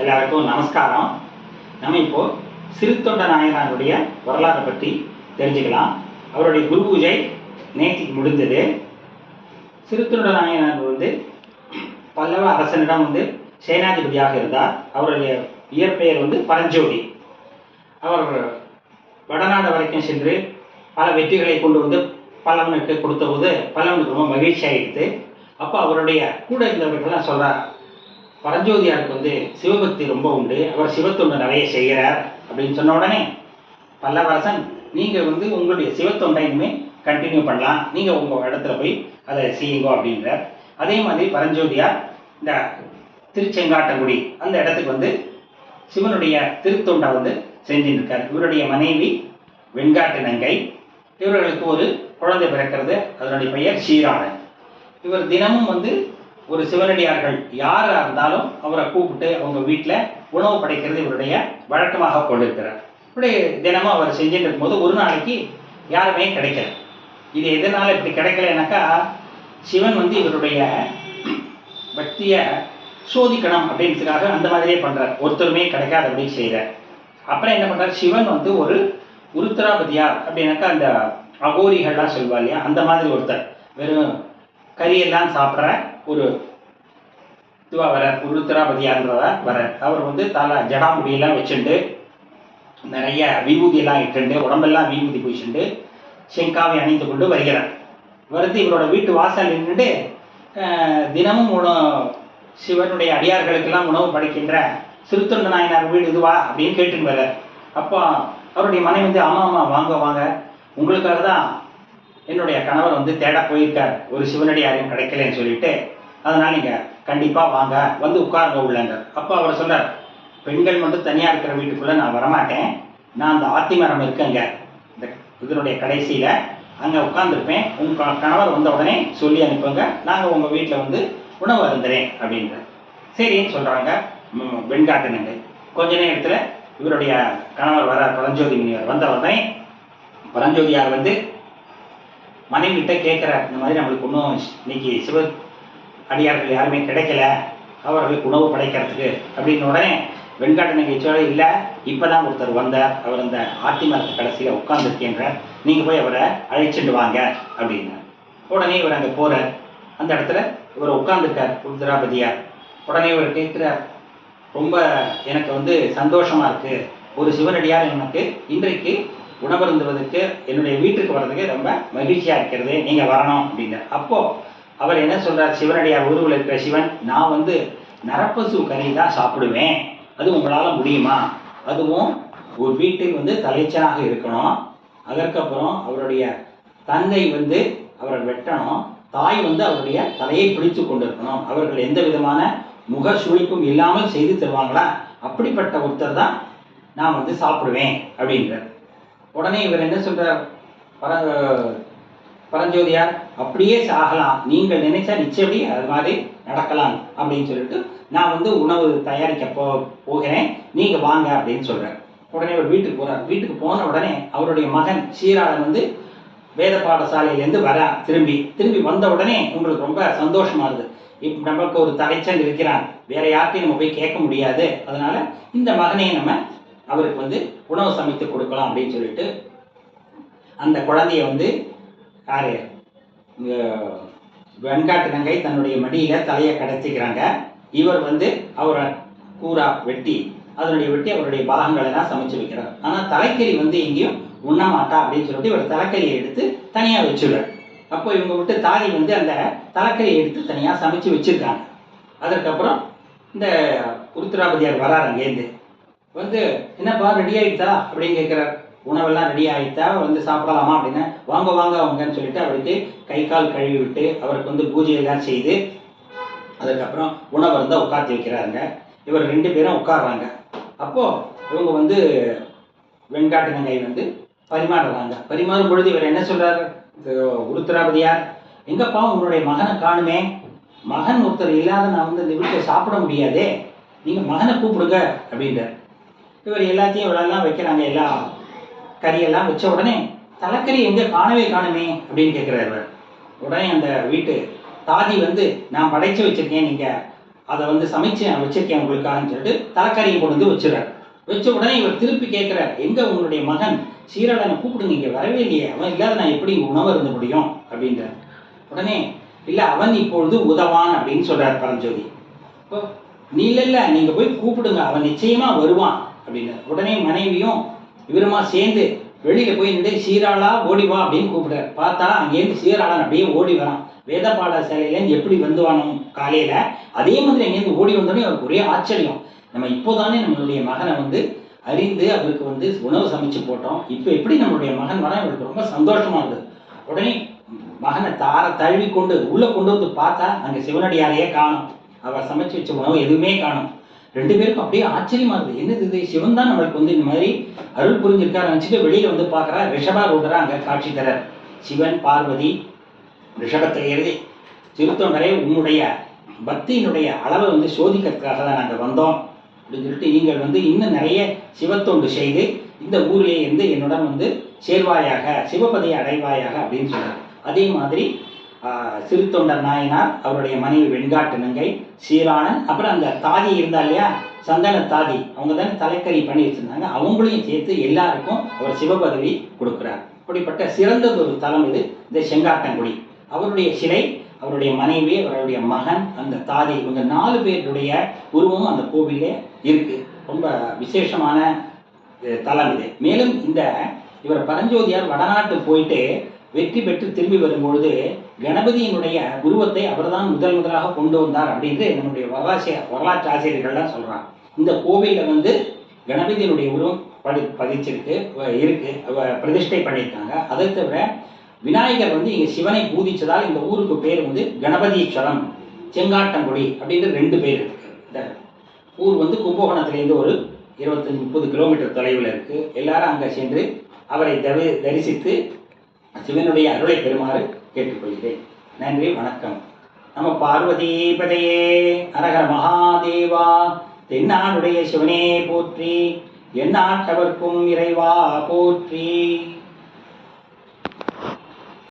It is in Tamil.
எல்லாருக்கும் நமஸ்காரம். நம்ம இப்போ சிறுத்தொண்ட நாயனாருடைய வரலாறை பற்றி தெரிஞ்சுக்கலாம். அவருடைய குரு பூஜை நேற்றுக்கு முடிந்தது. சிறுத்தொண்ட நாயனார் பல்லவ அரசனிடம் சேனாதிபதியாக இருந்தார். அவருடைய இயற்பெயர் பரஞ்சோதி. அவர் வடநாடு வரைக்கும் சென்று பல வெற்றிகளை கொண்டு பல்லவனுக்கு கொடுத்தபோது பல்லவனுக்கு ரொம்ப மகிழ்ச்சி ஆகிடுது. அப்போ அவருடைய கூட இருந்தவர்கள்லாம் சொல்றார், பரஞ்சோதியாருக்கு சிவபக்தி ரொம்ப உண்டு, அவர் சிவத்தொண்டு நிறைய செய்கிறார் அப்படின்னு சொன்ன உடனே பல்லவரசன், நீங்கள் உங்களுடைய சிவத்தொண்டை இனிமேல் கண்டினியூ பண்ணலாம், நீங்கள் உங்கள் இடத்துல போய் அதை செய்யுங்க அப்படின்றார். அதே மாதிரி பரஞ்சோதியார் இந்த திருச்செங்காட்டங்குடி அந்த இடத்துக்கு சிவனுடைய திருத்தொண்டை செஞ்சுட்டு இருக்கார். இவருடைய மனைவி வெண்காட்டு நங்கை. இவர்களுக்கு ஒரு குழந்தை பிறக்கிறது. அதனுடைய பெயர் சீராளன். இவர் தினமும் ஒரு சிவனடியார்கள் யாராக இருந்தாலும் அவரை கூப்பிட்டு அவங்க வீட்டில் உணவு படைக்கிறது இவருடைய வழக்கமாக கொண்டிருக்கிறார். இப்படி தினமும் அவர் செஞ்சுட்டு இருக்கும்போது ஒரு நாளைக்கு யாருமே கிடைக்கல. இது எதனால் இப்படி கிடைக்கலனாக்கா, சிவன் இவருடைய பக்தியை சோதிக்கணும் அப்படின்றதுக்காக அந்த மாதிரியே பண்ணுறார். ஒருத்தருமே கிடைக்காத அப்படி செய்கிறார். அப்புறம் என்ன பண்ணுறார், சிவன் ஒரு உருத்திராபதியார் அப்படின்னாக்கா அந்த அகோரிகள்லாம் சொல்வா இல்லையா, அந்த மாதிரி ஒருத்தர் வெறும் கரியெல்லாம் சாப்பிட்ற ஒரு இதுவாக வர உருத்திராபதியார்ன்றவர் வர. அவர் தலை ஜடாமுடியெல்லாம் வச்சுட்டு நிறைய விபூதியெல்லாம் இட்டுண்டு உடம்பெல்லாம் விபூதி பூசிண்டு செங்காவை அணிந்து கொண்டு வருகிறார். இவரோட வீட்டு வாசல் நின்றுட்டு தினமும் சிவனுடைய அடியார்களுக்கெல்லாம் உணவு படைக்கின்ற சிறுத்தொண்ட நாயனார் வீடு இதுவா அப்படின்னு கேட்டுன்னு வர்றார். அப்போ அவருடைய மனைவி ஆமா வாங்க வாங்க, உங்களுக்காக தான் என்னுடைய கணவர் தேட போயிருக்கார், ஒரு சிவனடியாரையும் கிடைக்கலன்னு சொல்லிட்டு, அதனால் நீங்கள் கண்டிப்பாக வாங்க, உட்கார்ந்து உள்ளங்க. அப்போ அவர் சொல்கிறார், பெண்கள் மட்டும் தனியாக இருக்கிற வீட்டுக்குள்ளே நான் வரமாட்டேன், நான் அந்த ஆத்திமரம் இருக்கேங்க இந்த இதனுடைய கடைசியில், அங்கே உட்காந்துருப்பேன், உங்கள் கணவர் வந்த உடனே சொல்லி அனுப்புங்க, நாங்கள் உங்கள் வீட்டில் உணவு அருந்துறேன் அப்படின்ற. சரின்னு சொல்கிறாங்க வெண்காட்டு நங்கை. கொஞ்ச நேரத்தில் இவருடைய கணவர் வர பரஞ்சோதி முனிவர் வந்த உடனே பரஞ்சோதியார் மனைவிட்ட கேட்குறார், இந்த மாதிரி நம்மளுக்கு ஒன்றும் இன்னைக்கு சிவ அடியார்கள் யாருமே கிடைக்கல, அவர்களுக்கு உணவு படைக்கிறதுக்கு அப்படின்னு. உடனே வெண்காட்டு நங்கை சொல்ல, இல்லை இப்போ தான் ஒருத்தர் வந்தார், அவர் அந்த ஆத்திமரத்து கடைசியில் உட்கார்ந்துருக்கின்றார், நீங்கள் போய் அவரை அழைச்சிட்டு வாங்க அப்படின்னார். உடனே இவர் அங்கே போகிறார். அந்த இடத்துல இவர் உட்கார்ந்துருக்கார் உருத்திராபதியார். உடனே இவர் கேட்குறார், ரொம்ப எனக்கு சந்தோஷமாக இருக்குது, ஒரு சிவனடியார் எனக்கு இன்றைக்கு உணவருந்துவதற்கு என்னுடைய வீட்டுக்கு வர்றதுக்கு ரொம்ப மகிழ்ச்சியாக இருக்கிறது, நீங்கள் வரணும் அப்படின்னார். அப்போது அவர் என்ன சொல்கிறார், சிவனடியார் உருவில் இருக்கிற சிவன், நான் நரப்பசு கறி தான் சாப்பிடுவேன், அது உங்களால் முடியுமா, அதுவும் ஒரு வீட்டுக்கு தலைச்சனாக இருக்கணும், அதற்கப்புறம் அவருடைய தந்தை அவரை வெட்டணும், தாய் அவருடைய தலையை பிடித்து கொண்டு இருக்கணும், அவர்கள் எந்த விதமான முக சுழிப்பும் இல்லாமல் செய்து தருவாங்களா, அப்படிப்பட்ட ஒருத்தர் தான் நான் சாப்பிடுவேன் அப்படின்றார். உடனே இவர் என்ன சொல்றார், பரஞ்சோதியார், அப்படியே சாகலாம், நீங்கள் நினைச்சா நிச்சயப்படி அது மாதிரி நடக்கலாம் அப்படின்னு சொல்லிட்டு நான் உணவு தயாரிக்க போகிறேன், நீங்கள் வாங்க அப்படின்னு சொல்கிறார். உடனே அவர் வீட்டுக்கு போகிறார். வீட்டுக்கு போன உடனே அவருடைய மகன் சீராளன் வேத பாடசாலையிலேருந்து திரும்பி வந்த உடனே உங்களுக்கு ரொம்ப சந்தோஷமாக இருக்குது, இப்போ நமக்கு ஒரு தலைச்சன் இருக்கிறான், வேற யார்ட்டையும் நம்ம போய் கேட்க முடியாது, அதனால இந்த மகனையை நம்ம அவருக்கு உணவு சமைத்து கொடுக்கலாம் அப்படின்னு சொல்லிட்டு அந்த குழந்தைய யாரு வெண்காட்டு நங்கை தன்னுடைய மடியில தலையை கடத்திக்கிறாங்க. இவர் அவரை கூரா வெட்டி அவருடைய பாகங்களை எல்லாம் சமைச்சு வைக்கிறார். ஆனால் தலைக்கறி எங்கேயும் உண்ண மாட்டா அப்படின்னு சொல்லிட்டு இவர் தலைக்கறியை எடுத்து தனியாக வச்சுடுறார். அப்போ இவங்க விட்டு தாதி அந்த தலைக்கறியை எடுத்து தனியாக சமைச்சு வச்சிருக்காங்க. அதற்கப்புறம் இந்த உருத்திராபதியார் வராரு. அங்கேருந்து என்னப்பா ரெடி ஆகிடுதா அப்படின்னு கேட்குறார். உணவெல்லாம் ரெடி ஆகிட்டா சாப்பிடலாமா அப்படின்னு. வாங்க வாங்க அவங்கன்னு சொல்லிட்டு அவருக்கு கை கால் கழுவி விட்டு அவருக்கு பூஜையெல்லாம் செய்து அதுக்கப்புறம் உணவு உட்காந்து வைக்கிறாருங்க. இவர் 2 பேரும் உட்காடுறாங்க. அப்போது இவங்க வெண்காட்டு நங்கை பரிமாறுறாங்க. பரிமாறும் பொழுது இவர் என்ன சொல்கிறார், உருத்திராபதியார், எங்கப்பா உங்களுடைய மகனை காணுமே, மகன் ஒருத்தர் இல்லாத நான் இந்த வீட்டை சாப்பிட முடியாதே, நீங்கள் மகனை கூப்பிடுங்க அப்படின்றார். இவர் எல்லாத்தையும் இவரெல்லாம் வைக்கிறாங்க. எல்லா கறியெல்லாம் வச்ச உடனே தலைக்கறி எங்கே காணுமே அப்படின்னு கேட்குறாரு. உடனே அந்த வீட்டு தாதி நான் படைச்சு வச்சிருக்கேன், நீங்கள் அதை வந்து சமைச்சு வச்சிருக்கேன் உங்களுக்கான்னு சொல்லிட்டு தலைக்கறியை கொண்டு வந்து வச்சுறாரு. வச்ச உடனே இவர் திருப்பி கேட்குறார், எங்க உங்களுடைய மகன் சீராளனை கூப்பிடுங்க, இங்கே வரவே இல்லையே, அவன் இல்லாத நான் எப்படி இங்கே உணவு இருந்த முடியும் அப்படின்றார். உடனே இல்லை அவன் இப்பொழுது உதவான் அப்படின்னு சொல்றார் பரஞ்சோதி. இப்போ நீ இல்லை நீங்க போய் கூப்பிடுங்க, அவன் நிச்சயமா வருவான் அப்படின்னார். உடனே மனைவியும் இவருமா சேர்ந்து வெளியில போய் நின்று சீராளா ஓடிவா அப்படின்னு கூப்பிடுறாரு. பார்த்தா அங்கேருந்து சீராளன் அப்படியே ஓடி வரான். வேத பாடசாலையிலேருந்து எப்படி வந்துவானோ காலையில அதே மாதிரி அங்கேருந்து ஓடி வந்தோடனே அவருக்கு ஒரே ஆச்சரியம். நம்ம இப்போதானே நம்மளுடைய மகனை வந்து அறிந்து அவருக்கு வந்து உணவு சமைச்சு போட்டோம், இப்போ எப்படி நம்மளுடைய மகன் வர அவருக்கு ரொம்ப சந்தோஷமா இருந்தது. உடனே மகனை தழுவி கொண்டு உள்ள கொண்டு வந்து பார்த்தா அங்கே சிவனடியாரையே காணும், அவர் சமைச்சு வச்ச உணவு எதுவுமே காணும். ரெண்டு பேருக்கும் அப்படியே ஆச்சரியமா இருக்குது. என்னது இது, சிவன் தான் நம்மளுக்கு வந்து இந்த மாதிரி அருள் புரிஞ்சிருக்காரு நினச்சிட்டு வெளியில வந்து பார்க்குறா. ரிஷபாரூடரா அங்கே காட்சி தரார். சிவன் பார்வதி ரிஷபத்தில் ஏறி, சிறுத்தொண்டரே உன்னுடைய பக்தியினுடைய அளவை வந்து சோதிக்கிறதுக்காக தான் நாங்கள் வந்தோம் அப்படின்னு சொல்லிட்டு, நீங்கள் வந்து இன்னும் நிறைய சிவத்தொண்டு செய்து இந்த ஊரிலே இருந்து என்னுடன் வந்து சேர்வாயாக, சிவபதியை அடைவாயாக அப்படின்னு சொன்னார். அதே மாதிரி சிறுத்தொண்டர் நாயனார், அவருடைய மனைவி வெண்காட்டு நங்கை, சீராளன், அப்புறம் அந்த தாதி இருந்தா இல்லையா சந்தன தாதி, அவங்க தானே தலைக்கறி பண்ணி வச்சிருந்தாங்க, அவங்களையும் சேர்த்து எல்லாருக்கும் அவர் சிவபதவி கொடுக்குறார். அப்படிப்பட்ட சிறந்தது ஒரு தலம் இது இந்த செங்காட்டங்குடி. அவருடைய சிலை, அவருடைய மனைவி, அவருடைய மகன், அந்த தாதி, இவங்க 4 பேருடைய உருவமும் அந்த கோவிலே இருக்கு. ரொம்ப விசேஷமான தலம் இது. மேலும் இந்த இவர் பரஞ்சோதியார் வடநாட்டு போயிட்டு வெற்றி பெற்று திரும்பி வரும்பொழுது கணபதியினுடைய உருவத்தை அவர்தான் முதலாக கொண்டு வந்தார் அப்படின்னு நம்முடைய வரலாற்று ஆசிரியர்கள்லாம் சொல்றாங்க. இந்த கோவிலில் வந்து கணபதியினுடைய உருவம் பதிச்சிருக்கு இருக்கு, பிரதிஷ்டை பண்ணியிருக்காங்க. அதை தவிர விநாயகர் வந்து இங்கே சிவனை பூதிச்சதால் இந்த ஊருக்கு பேர் வந்து கணபதீஸ்வரம், செங்காட்டங்குடி அப்படின்னு 2 பேர் இருக்கு. இந்த ஊர் வந்து கும்பகோணத்திலேருந்து ஒரு 25-30 கிலோமீட்டர் தொலைவில் இருக்கு. எல்லாரும் அங்கே சென்று அவரை தரிசித்து சிவனுடைய அருளை பெறுமாறு கேட்டுக்கொள்கிறேன். நன்றி, வணக்கம். நம பார்வதி பதையே, அரகர மகாதேவா. தென்னாடுடைய சிவனே போற்றி, எந்நாட்டவர்க்கும் இறைவா போற்றி.